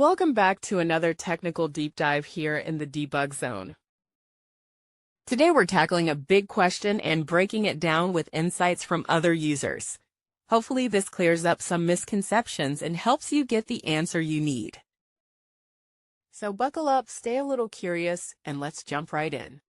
Welcome back to another technical deep dive here in the debug zone. Today we're tackling a big question and breaking it down with insights from other users. Hopefully this clears up some misconceptions and helps you get the answer you need. So buckle up, stay a little curious, and let's jump right in.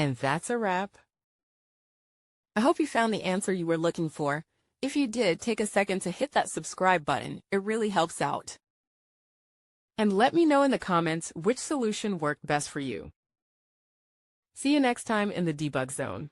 And that's a wrap. I hope you found the answer you were looking for. If you did, take a second to hit that subscribe button. It really helps out. And let me know in the comments which solution worked best for you. See you next time in the debug zone.